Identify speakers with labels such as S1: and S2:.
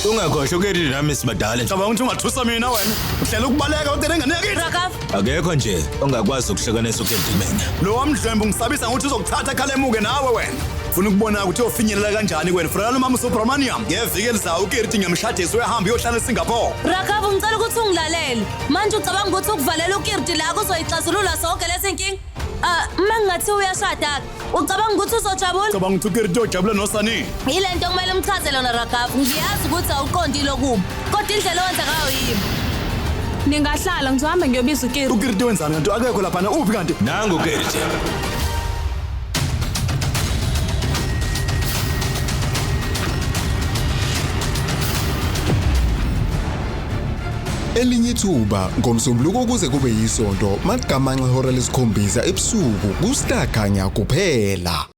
S1: Ungakhohlwa uKeriti nami sibadala.
S2: Cabanga ukuthi ungathusa mina wena. Uhlela ukubaleka utele ingane yakini.
S3: Ragaf,
S1: Akekho nje ongakwazi ukuhlukanisa uKeriti mina.
S2: Lo wamdlembu ngisabisa ukuthi uzokuthatha khala emuke nawe wena. Ufuna ukubona ukuthi uyofinyelela kanjani wena. Funa noma uSubramaniam. Ngeviki elizayo uKeriti ngiyamshadisa uyahamba uyohlala eSingapore.
S3: Ragaf ngicela ukuthi ungilalele. Manje ucabanga ukuthi ukuvalela uKirti la kuzoyixazulula sonke lezi nkingi? Mangathi uyashada, ucabanga ukuthi uzojabula?
S2: Cabanga ukuthi uKeriti uyojabula noSani.
S3: Yilento kumele umchaze lona Ragaf. Ngiyazi ukuthi awuqondile kubi. Kodwa indlela owenza ngayo yini?
S4: Ningahlala ngizohamba ngiyobiza uKirti.
S2: uKeriti wenzani kanti akekho lapha uphi kanti?
S1: Nangu uKeriti.
S5: Elinye ithuba ngomsombuluko kuze kube yisonto maqhamanqa ihora lesikhombisa ebusuku kuStar Khanya kuphela.